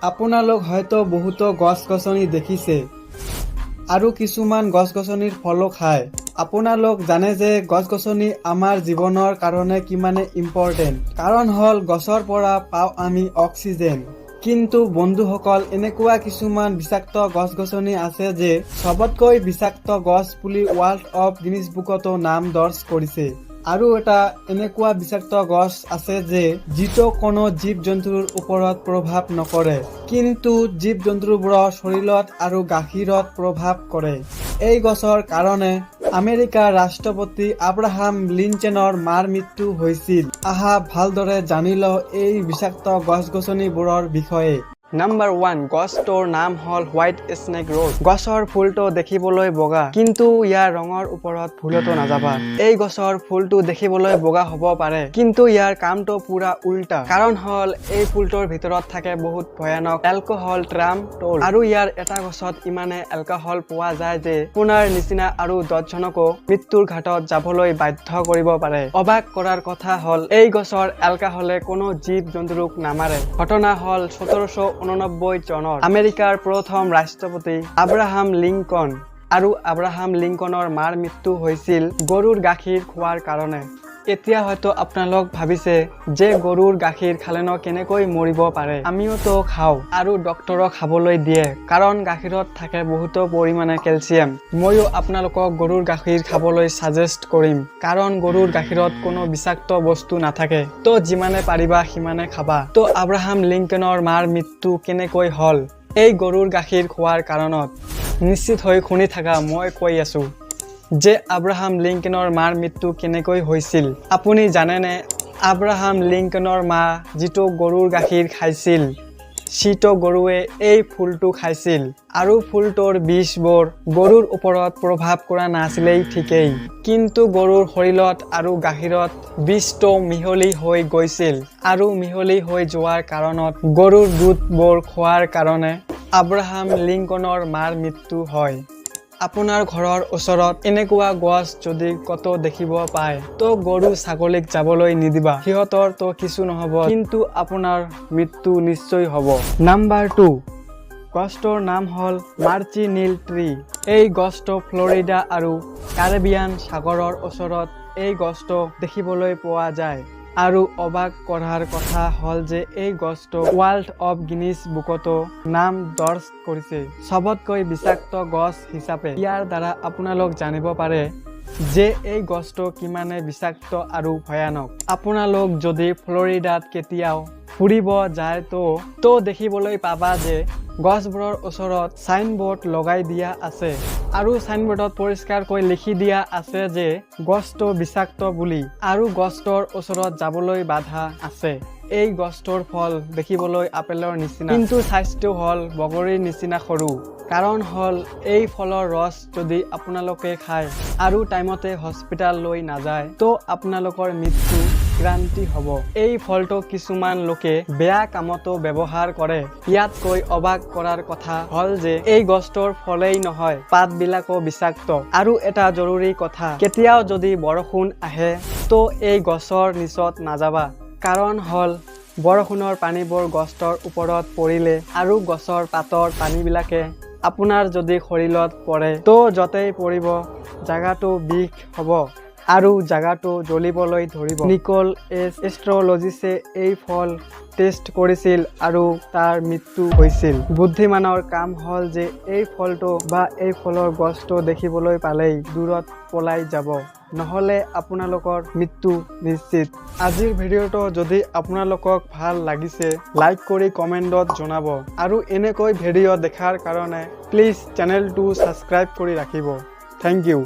আপোনালোক হয়তো বহুতো গছ-গছনি দেখিছে আৰু কিছুমান গছ-গছনিৰ ফলো খায়। আপোনালোক জানে যে গছ-গছনি আমাৰ জীৱনৰ কাৰণে কিমানে ইম্পৰ্টেণ্ট। কাৰণ হল গছৰ পৰা পাওঁ আমি অক্সিজেন। কিন্তু বন্ধুসকল, এনেকুৱা কিছুমান বিষাক্ত গছ-গছনি আছে যে সবতকৈ বিষাক্ত গছ বুলি ৱৰ্ল্ড অফ গিনিজ বুকতো নাম দৰ্জ কৰিছে। আৰু এটা এনেকুৱা বিষাক্ত গছ আছে যে যিটো কোনো জীৱ-জন্তুৰ ওপৰত প্ৰভাৱ নকৰে, কিন্তু জীৱ-জন্তুবোৰৰ শৰীৰত আৰু গাখীৰত প্ৰভাৱ কৰে। এই গছৰ কাৰণে আমেৰিকাৰ ৰাষ্ট্ৰপতি আব্ৰাহাম লিঞ্কনৰ মাৰ মৃত্যু হৈছিল। আহা ভালদৰে জানি লওঁ এই বিষাক্ত গছ-গছনিবোৰৰ বিষয়ে। নাম্বাৰ 1, গছটোৰ নাম হল হোৱাইট স্নেক ৰ'জ। গছৰ ফুলটো দেখিবলৈ বগা, কিন্তু ইয়াৰ ৰঙৰ ওপৰত ভুলতো নাযাবা। এই গছৰ ফুলটো দেখিবলৈ বগা হ'ব পাৰে, কিন্তু ইয়াৰ কামটো পুৰা উল্টা। কাৰণ হল এই ফুলটোৰ ভিতৰত থাকে বহুত ভয়ানক এলকহল ট্ৰামটোল, আৰু ইয়াৰ এটা গছত ইমানে এলকহল পোৱা যায় যে আপোনাৰ নিচিনা আৰু 10জনকো মৃত্যুৰ ঘাটত যাবলৈ বাধ্য কৰিব পাৰে। অবাক কৰাৰ কথা হল এই গছৰ এলকহলে কোনো জীৱ-জন্তুক নামাৰে। ঘটনা হল 1789 চনৰ আমেৰিকাৰ প্ৰথম ৰাষ্ট্ৰপতি আব্ৰাহাম লিংকন। আৰু আব্ৰাহাম লিংকনৰ মাৰ মৃত্যু হৈছিল গৰুৰ গাখীৰ খোৱাৰ কাৰণে। এতিয়া হয়তো আপোনালোক ভাবিছে যে গৰুৰ গাখীৰ খালেনো কেনেকৈ মৰিব পাৰে। আমিওতো খাওঁ আৰু ডক্তৰক খাবলৈ দিয়ে, কাৰণ গাখীৰত থাকে বহুতো পৰিমাণে কেলছিয়াম। ময়ো আপোনালোকক গৰুৰ গাখীৰ খাবলৈ সাজেষ্ট কৰিম, কাৰণ গৰুৰ গাখীৰত কোনো বিষাক্ত বস্তু নাথাকে। তো যিমানে পাৰিবা সিমানে খাবা। তো আব্ৰাহাম লিংকনৰ মাৰ মৃত্যু কেনেকৈ হল? এই গৰুৰ গাখীৰ খোৱাৰ কাৰণত। নিশ্চিত হৈ শুনি থাকা, মই কৈ আছো যে আব্ৰাহাম লিংকনৰ মাৰ মৃত্যু কেনেকৈ হৈছিল। আপুনি জানেনে আব্ৰাহাম লিংকনৰ মা যিটো গৰুৰ গাখীৰ খাইছিল, সিটো গৰুৱে এই ফুলটো খাইছিল, আৰু ফুলটোৰ বিষবোৰ গৰুৰ ওপৰত প্ৰভাৱ কৰা নাছিলেই ঠিকেই, কিন্তু গৰুৰ শৰীৰত আৰু গাখীৰত বিষটো মিহলি হৈ গৈছিল, আৰু মিহলি হৈ যোৱাৰ কাৰণত গৰুৰ দুধবোৰ খোৱাৰ কাৰণে আব্ৰাহাম লিংকনৰ মাৰ মৃত্যু হয়। আপোনাৰ ঘৰৰ ওচৰত এনেকুৱা গছ যদি কত দেখিব পায়, তো গৰু ছাগলীক যাবলৈ নিদিবা। সিহঁতৰ তো কিছু নহব, কিন্তু আপোনাৰ মৃত্যু নিশ্চয় হ'ব। নাম্বাৰ 2, গছটোৰ নাম হল মাৰ্চি নীল ট্ৰী। এই গছটো ফ্লৰিডা আৰু কাৰিবিয়ান সাগৰৰ ওচৰত এই গছটো দেখিবলৈ পোৱা যায়। আৰু অবাক কৰাৰ কথা হল যে এই গছটো ৱৰ্ল্ড অফ গিনিজ বুকতো নাম দৰ্জ কৰিছে সবতকৈ বিষাক্ত গছ হিচাপে। ইয়াৰ দ্বাৰা আপোনালোক জানিব পাৰে যে এই গছটো কিমানে বিষাক্ত আৰু ভয়ানক। আপোনালোক যদি ফ্লৰিডাত কেতিয়াও ফুৰিব যায় তো দেখিবলৈ পাবা যে গছবোৰৰ ওচৰত সাইনবোৰ্ড লগাই দিয়া আছে, আৰু সাইনবোৰ্ডত পৰিষ্কাৰকৈ লিখি দিয়া আছে যে গছটো বিষাক্ত বুলি, আৰু গছটোৰ ওচৰত যাবলৈ বাধা আছে। এই গছটোৰ ফল দেখিবলৈ আপেলৰ নিচিনা, কিন্তু সাইজটো হল বগৰীৰ নিচিনা সৰু। কাৰণ হল এই ফলৰ ৰস যদি আপোনালোকে খায় আৰু টাইমতে হস্পিটাল লৈ নাযায়, তো আপোনালোকৰ মৃত্যু ক্ৰান্তি হ'ব। এই ফলটো কিছুমান লোকে বেয়া কামতো ব্যৱহাৰ কৰে। ইয়াতকৈ অবাক কৰাৰ কথা হল যে এই গছটোৰ ফলেই নহয়, পাতবিলাকো বিষাক্ত। আৰু এটা জৰুৰী কথা, কেতিয়াও যদি বৰষুণ আহে তো এই গছৰ নিচত নাযাবা। কাৰণ হল বৰষুণৰ পানীবোৰ গছৰ ওপৰত পৰিলে আৰু গছৰ পাতৰ পানীবিলাকে আপোনাৰ যদি শৰীৰত পৰে, তো য'তেই পৰিব জাগাটো বিষ হ'ব আৰু জাগাটো জ্বলিবলৈ ধৰিব। নিকল এষ্ট্ৰলজিছে এই ফল টেষ্ট কৰিছিল আৰু তাৰ মৃত্যু হৈছিল। বুদ্ধিমানৰ কাম হল যে এই ফলটো বা এই ফলৰ গছটো দেখিবলৈ পালেই দূৰত পলাই যাব, নহলে আপোনালোকৰ মৃত্যু নিশ্চিত। আজিৰ ভিডিঅ'টো যদি আপোনালোকক ভাল লাগিছে, লাইক কৰি কমেণ্টত জনাব, আৰু এনেকৈ ভিডিঅ' দেখাৰ কাৰণে প্লিজ চেনেলটো ছাবস্ক্ৰাইব কৰি ৰাখিব। Thank U.